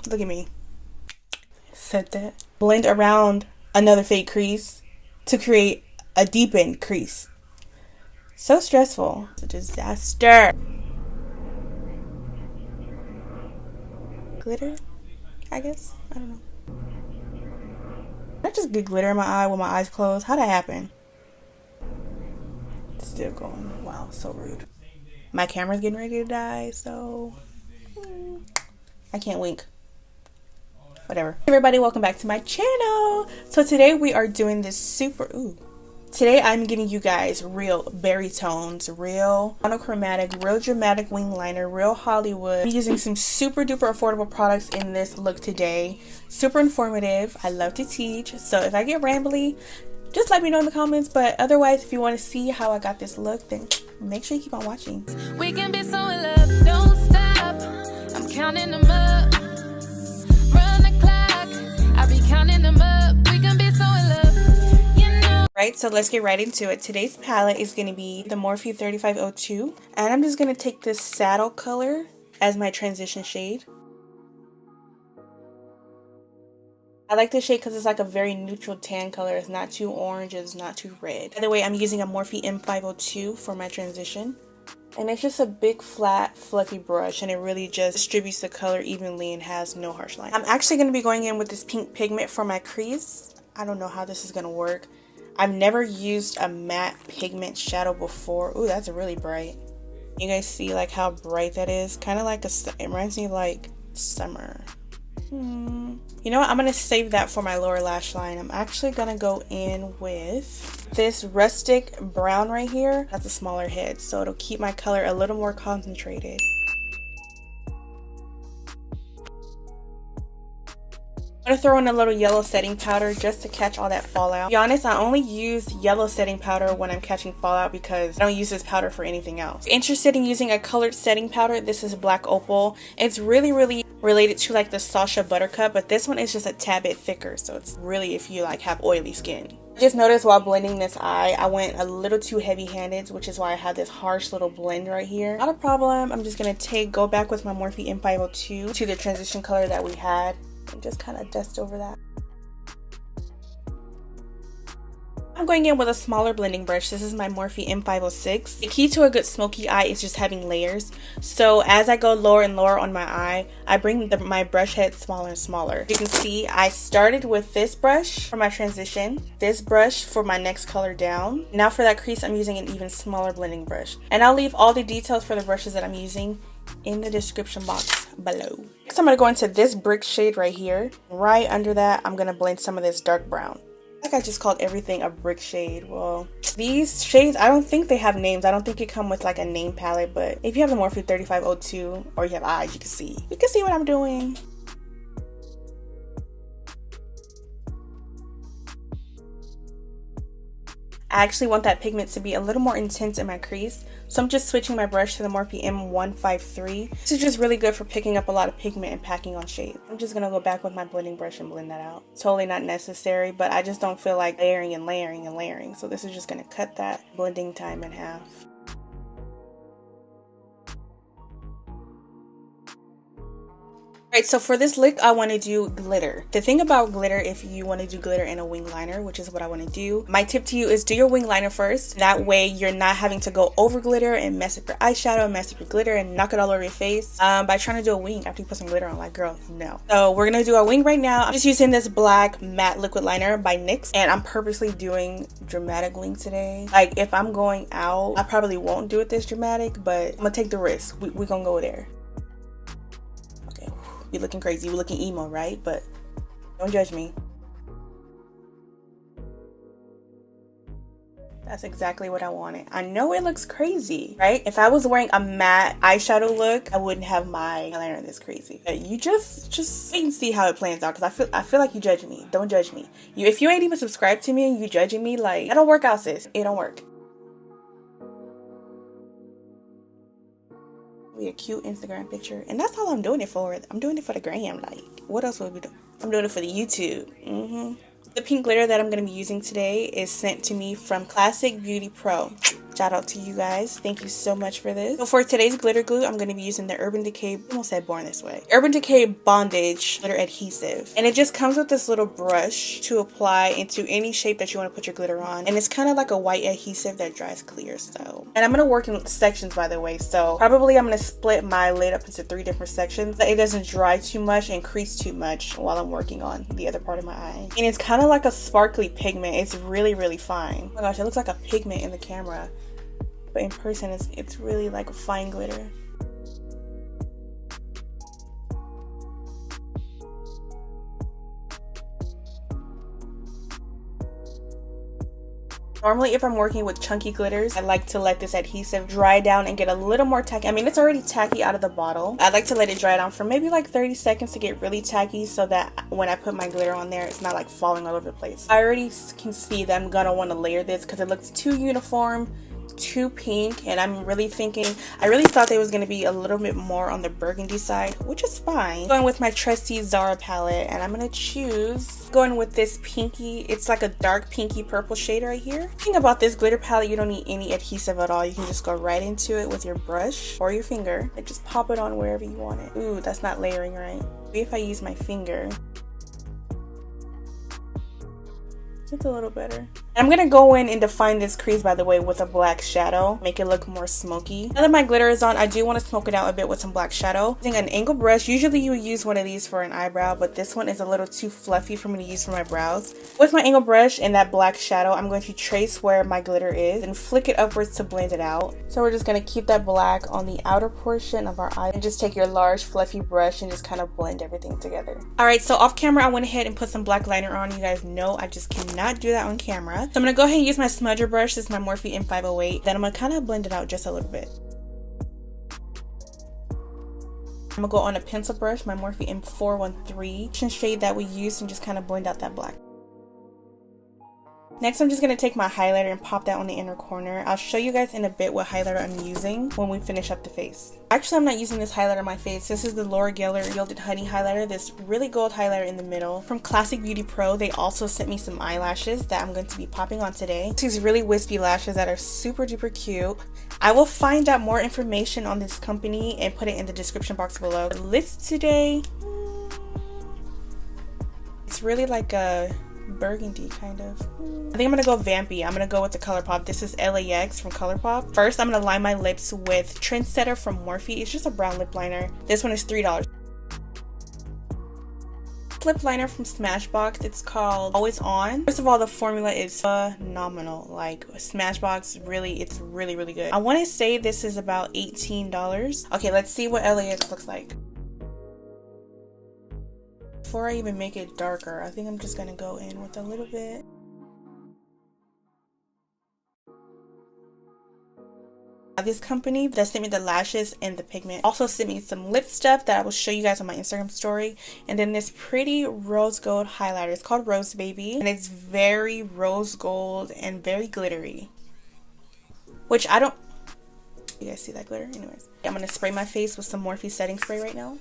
Look at me. Set that. Blend around another fake crease to create a deepened crease. So stressful. It's a disaster. Glitter, I guess. I don't know. Did I just get glitter in my eye with my eyes closed? How'd that happen? It's still going. Wow, so rude. My camera's getting ready to die, so I can't wink. Whatever. Hey everybody, welcome back to my channel. So today we are doing this Today I'm giving you guys real berry tones, real monochromatic, real dramatic wing liner, real Hollywood. I'm using some super duper affordable products in this look today. Super informative. I love to teach. So if I get rambly, just let me know in the comments. But otherwise, if you want to see how I got this look, then make sure you keep on watching. We can be so in love, don't stop. I'm counting them up. Run the clock. I be counting them up. We can be so in love, you know. Right, so let's get right into it. Today's palette is going to be the Morphe 3502. And I'm just going to take this saddle color as my transition shade. I like this shade because it's like a very neutral tan color. It's not too orange, it's not too red. By the way, I'm using a Morphe M502 for my transition. And it's just a big, flat, fluffy brush, and it really just distributes the color evenly and has no harsh line. I'm actually going to be going in with this pink pigment for my crease. I don't know how this is going to work. I've never used a matte pigment shadow before. Ooh, that's really bright. You guys see like how bright that is? Kind of like it reminds me of like summer. You know what? I'm going to save that for my lower lash line. I'm actually going to go in with this rustic brown right here. That's a smaller head, so it'll keep my color a little more concentrated. I'm going to throw in a little yellow setting powder just to catch all that fallout. To be honest, I only use yellow setting powder when I'm catching fallout because I don't use this powder for anything else. If you're interested in using a colored setting powder, this is Black Opal. It's really related to like the Sasha Buttercup, but this one is just a tad bit thicker, so it's really if you like have oily skin. I just noticed while blending this eye, I went a little too heavy-handed, which is why I have this harsh little blend right here. Not a problem. I'm just going to go back with my Morphe M502 to the transition color that we had and just kind of dust over that. I'm going in with a smaller blending brush. This is my Morphe M506. The key to a good smoky eye is just having layers. So as I go lower and lower on my eye, I bring my brush head smaller and smaller. You can see I started with this brush for my transition, this brush for my next color down. Now for that crease, I'm using an even smaller blending brush. And I'll leave all the details for the brushes that I'm using in the description box below. Next, I'm going to go into this brick shade right here. Right under that, I'm going to blend some of this dark brown. I just called everything a brick shade. Well, these shades, I don't think they have names. I don't think it come with like a name palette, but if you have the Morphe 3502 or you have eyes, you can see what I'm doing. I actually want that pigment to be a little more intense in my crease, so I'm just switching my brush to the Morphe M153. This is just really good for picking up a lot of pigment and packing on shade. I'm just going to go back with my blending brush and blend that out. Totally not necessary, but I just don't feel like layering and layering and layering, so this is just going to cut that blending time in half. Alright, so for this look, I want to do glitter. The thing about glitter, if you want to do glitter in a wing liner, which is what I want to do, my tip to you is do your wing liner first. That way, you're not having to go over glitter and mess up your eyeshadow, mess up your glitter, and knock it all over your face by trying to do a wing after you put some glitter on. Like, girl, no. So we're going to do our wing right now. I'm just using this black matte liquid liner by NYX, and I'm purposely doing dramatic wing today. Like, if I'm going out, I probably won't do it this dramatic, but I'm going to take the risk. We're going to go there. You're looking crazy, you're looking emo, right? But don't judge me. That's exactly what I wanted. I know it looks crazy, right? If I was wearing a matte eyeshadow look, I wouldn't have my eyeliner this crazy. But you just wait and see how it plans out, because I feel like you judging me. Don't judge me. If you ain't even subscribed to me and you judging me, like, that don't work out, sis. It don't work. A cute Instagram picture, and that's all I'm doing it for. I'm doing it for the gram. Like, what else would we do? I'm doing it for the YouTube. The pink glitter that I'm going to be using today is sent to me from Classic Beauty Pro. Shout out to you guys. Thank you so much for this. So for today's glitter glue, I'm going to be using the Urban Decay, I almost said Born This Way, Urban Decay Bondage Glitter Adhesive. And it just comes with this little brush to apply into any shape that you want to put your glitter on. And it's kind of like a white adhesive that dries clear. So, and I'm going to work in sections, by the way. So probably I'm going to split my lid up into 3 different sections so it doesn't dry too much and crease too much while I'm working on the other part of my eye. And it's kind of like a sparkly pigment. It's really, really fine. Oh my gosh, it looks like a pigment in the camera. But in person, it's really like a fine glitter. Normally, if I'm working with chunky glitters, I like to let this adhesive dry down and get a little more tacky. I mean, it's already tacky out of the bottle. I like to let it dry down for maybe like 30 seconds to get really tacky so that when I put my glitter on there, it's not like falling all over the place. I already can see that I'm gonna want to layer this because it looks too uniform, too pink, and I'm really thinking, I really thought there was going to be a little bit more on the burgundy side, which is fine. Going with my trusty Zara palette, and I'm going to choose going with this pinky, it's like a dark pinky purple shade right here. The thing about this glitter palette, you don't need any adhesive at all. You can just go right into it with your brush or your finger and just pop it on wherever you want it. Ooh, that's not layering right. Maybe if I use my finger, it's a little better. I'm gonna go in and define this crease, by the way, with a black shadow, make it look more smoky. Now that my glitter is on, I do want to smoke it out a bit with some black shadow. Using an angled brush, usually you would use one of these for an eyebrow, but this one is a little too fluffy for me to use for my brows. With my angled brush and that black shadow, I'm going to trace where my glitter is and flick it upwards to blend it out. So we're just gonna keep that black on the outer portion of our eye and just take your large fluffy brush and just kind of blend everything together. Alright, so off camera, I went ahead and put some black liner on. You guys know I just cannot do that on camera. So I'm going to go ahead and use my smudger brush. This is my Morphe M508. Then I'm going to kind of blend it out just a little bit. I'm going to go on a pencil brush, my Morphe M413 shade that we used, and just kind of blend out that black. Next, I'm just going to take my highlighter and pop that on the inner corner. I'll show you guys in a bit what highlighter I'm using when we finish up the face. Actually, I'm not using this highlighter on my face. This is the Laura Geller Gilded Honey highlighter, this really gold highlighter in the middle. From Classic Beauty Pro, they also sent me some eyelashes that I'm going to be popping on today. These really wispy lashes that are super duper cute. I will find out more information on this company and put it in the description box below. The lips today, it's really like a burgundy kind of. I think I'm gonna go vampy. I'm gonna go with the ColourPop. This is LAX from ColourPop. First, I'm gonna line my lips with Trendsetter from Morphe. It's just a brown lip liner. This one is $3. Lip liner from Smashbox. It's called Always On. First of all, the formula is phenomenal. Like Smashbox, really, it's really, really good. I want to say this is about $18. Okay, let's see what LAX looks like. Before I even make it darker, I think I'm just gonna go in with a little bit. This company that sent me the lashes and the pigment also sent me some lip stuff that I will show you guys on my Instagram story, and then this pretty rose gold highlighter. It's called Rose Baby, and it's very rose gold and very glittery, which I don't, you guys see that glitter? Anyways, I'm gonna spray my face with some Morphe setting spray right now.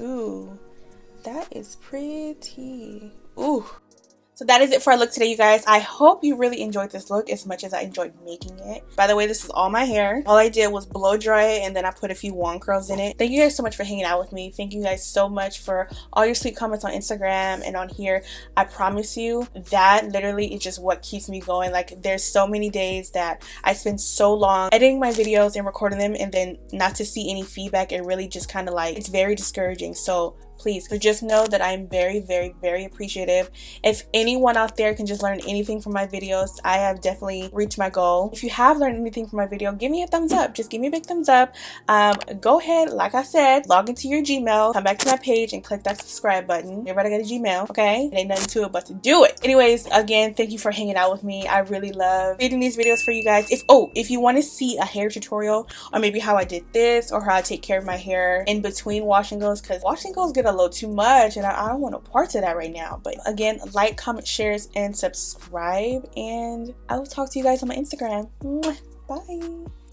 Ooh, that is pretty. Ooh. So that is it for our look today, you guys. I hope you really enjoyed this look as much as I enjoyed making it. By the way, this is all my hair. All I did was blow dry it, and then I put a few wand curls in it. Thank you guys so much for hanging out with me. Thank you guys so much for all your sweet comments on Instagram and on here. I promise you that literally is just what keeps me going. Like, there's so many days that I spend so long editing my videos and recording them, and then not to see any feedback, it really just kind of like, it's very discouraging. So please, so just know that I'm very, very, very appreciative. If anyone out there can just learn anything from my videos, I have definitely reached my goal. If you have learned anything from my video, give me a thumbs up. Just give me a big thumbs up. Go ahead, like I said, log into your Gmail, come back to my page and click that subscribe button. Everybody got a Gmail, okay? There ain't nothing to it but to do it. Anyways, again, thank you for hanging out with me. I really love creating these videos for you guys. If you want to see a hair tutorial, or maybe how I did this, or how I take care of my hair in between wash and goes, because wash and goes get a little too much and I don't want no parts of that right now. But again, like, comment, shares, and subscribe, and I will talk to you guys on my Instagram. Bye.